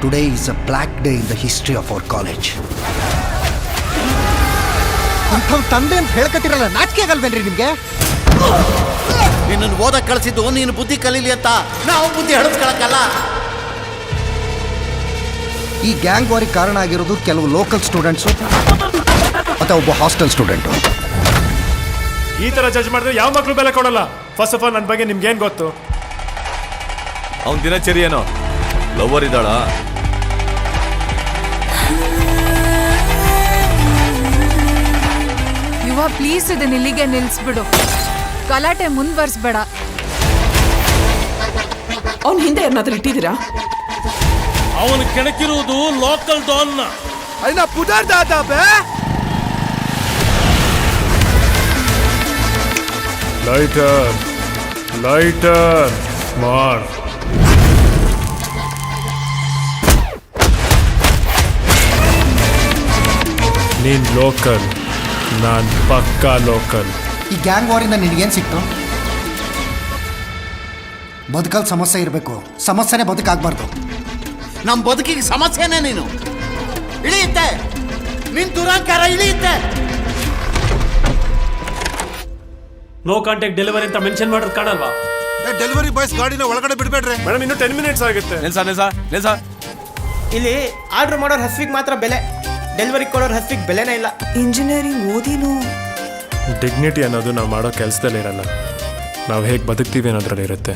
Today is a black day in the history of our college. ತಂದೆ ಅಂತ ಹೇಳ್ಕತ್ತಿರಲ್ಲ, ನಾಚಿಕೆ ಆಗಲ್ವೇನ್ರಿ ನಿಮ್ಗೆ? ನಿನ್ನನ್ನು ಓದಕ್ಕೆ ಕಳಿಸಿದ್ದು ನೀನು ಬುದ್ಧಿ ಕಲೀಲಿ ಅಂತ, ನಾವು ಬುದ್ಧಿ ಹಡಿಸ್ಕೊಳಕ್ಕಲ್ಲ. ಈ ಗ್ಯಾಂಗ್ ವಾರಿಗೆ ಕಾರಣ ಆಗಿರೋದು ಕೆಲವು ಲೋಕಲ್ ಸ್ಟೂಡೆಂಟ್ಸು ಅಥವಾ ಒಬ್ಬ ಹಾಸ್ಟೆಲ್ ಸ್ಟೂಡೆಂಟು. ಈ ಥರ ಜಡ್ಜ್ ಮಾಡಿದ್ರೆ ಯಾವ ಮಕ್ಕಳು ಬೆಲೆ ಕೊಡಲ್ಲ. ಫಸ್ಟ್ ಆಫ್ ಆಲ್ ನನ್ನ ಬಗ್ಗೆ ನಿಮ್ಗೇನು ಗೊತ್ತು? ಅವನ ದಿನಚರಿ ಏನೋ, ಲವರ್ ಇದ್ದಾಳ? ಯುವ ಪ್ಲೀಸ್ ಇದನ್ನ ಇಲ್ಲಿಗೆ ನಿಲ್ಲಿಸ್ಬಿಡು, ಗಲಾಟೆ ಮುಂದುವರಿಸ್ಬೇಡ. ಅವನ ಹಿಂದೆ ಏನಾದ್ರೂ ಇಟ್ಟಿದ್ದೀರಾ? ಅವನು ಕೆಣಕಿರುವುದು ಲೋಕಲ್ ಡಾನ್ನ. ಅದನ್ನ ಪುದರ್ದಾದ ಬೇ. ಲೈಟರ್ ಲೈಟರ್ ಮಾರ್. ನೀನ್ ಲೋಕಲ್, ನಾನ್ ಪಕ್ಕಾ ಲೋಕಲ್. ಈ ಗ್ಯಾಂಗ್ ವಾರಿಂದ ನಿನಗೇನು ಸಿಕ್ತು? ಬದುಕಲ್ಲಿ ಸಮಸ್ಯೆ ಇರಬೇಕು, ಸಮಸ್ಯೆನೇ ಬದುಕಾಗಬಾರ್ದು. ನಮ್ಮ ಬದುಕಿಗೆ ಸಮಸ್ಯೆನೇ ನೀನು. ಇಳಿಯುತ್ತೆ ನಿನ್ ದುರಂಕಾರ, ಇಳಿಯುತ್ತೆ. ನೋ ಕಾಂಟ್ಯಾಕ್ಟ್ ಡೆಲಿವರಿ ಅಂತ ಮೆನ್ಷನ್ ಮಾಡೋದು ಕಾಣಲ್ವಾ? ಡೆಲಿವರಿ ಬಾಯ್ಸ್ ಗಾಡಿನ ಒಳಗಡೆ ಬಿಡಬೇಡ್ರಿ ಮೇಡಮ್. ಇನ್ನು 10 minutes ಆಗುತ್ತೆ. ನಿಲ್ಸ. ಇಲ್ಲಿ ಆರ್ಡರ್ ಮಾಡೋರ್ ಹಸ್ವಿಗೆ ಮಾತ್ರ ಬೆಲೆ, ಡೆಲಿವರಿ ಕೊಡೋರ್ ಹಸ್ವಿಗೆ ಬೆಲೆನೇ ಇಲ್ಲ. ಇಂಜಿನಿಯರಿಂಗ್ ಓದಿನು ಡಿಗ್ನಿಟಿ ಅನ್ನೋದು ನಾವು ಮಾಡೋ ಕೆಲಸದಲ್ಲಿ ಇರಲ್ಲ, ನಾವು ಹೇಗೆ ಬದುಕ್ತೀವಿ ಅನ್ನೋದ್ರಲ್ಲಿ ಇರುತ್ತೆ.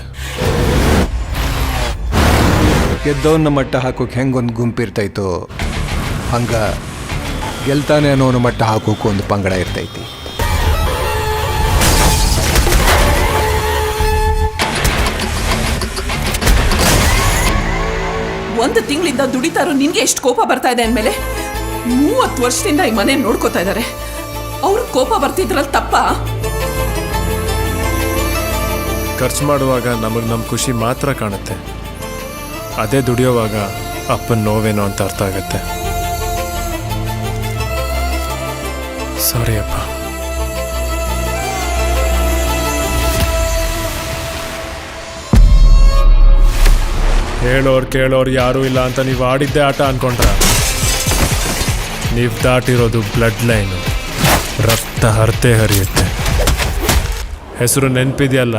ಗೆದ್ದವನ್ನ ಮಟ್ಟ ಹಾಕೋಕೆ ಹೆಂಗೊಂದು ಗುಂಪಿರ್ತೈತೋ ಹಂಗ ಗೆಲ್ತಾನೆ ಅನ್ನೋನ ಮಟ್ಟ ಹಾಕೋಕೆ ಒಂದು ಪಂಗಡ ಇರ್ತೈತಿ. ಒಂದು ತಿಂಗಳಿಂದ ದುಡಿತಾರೋ ನಿನ್ಗೆ ಎಷ್ಟು ಕೋಪ ಬರ್ತಾ ಇದೆ ಅಂದಮೇಲೆ 30 ವರ್ಷದಿಂದ ಈ ಮನೆ ನೋಡ್ಕೋತಾ ಇದ್ದಾರೆ. ಅವ್ರಿಗೆ ಕೋಪ ಬರ್ತಿದ್ರಲ್ಲಿ ತಪ್ಪ? ಖರ್ಚು ಮಾಡುವಾಗ ನಮಗೆ ನಮ್ಮ ಖುಷಿ ಮಾತ್ರ ಕಾಣುತ್ತೆ, ಅದೇ ದುಡಿಯೋವಾಗ ಅಪ್ಪನ ನೋವೇನೋ ಅಂತ ಅರ್ಥ ಆಗುತ್ತೆ. ಸಾರಿ ಅಪ್ಪ. ಹೇಳೋರು ಕೇಳೋರು ಯಾರೂ ಇಲ್ಲ ಅಂತ ನೀವು ಆಡಿದ್ದೇ ಆಟ ಅನ್ಕೊಂಡ್ರ? ನೀವು ದಾಟಿರೋದು ಬ್ಲಡ್ ಲೈನು, ರಕ್ತ ಹರಿತೆ ಹರಿಯುತ್ತೆ. ಹೆಸರು ನೆನಪಿದೆಯಲ್ಲ,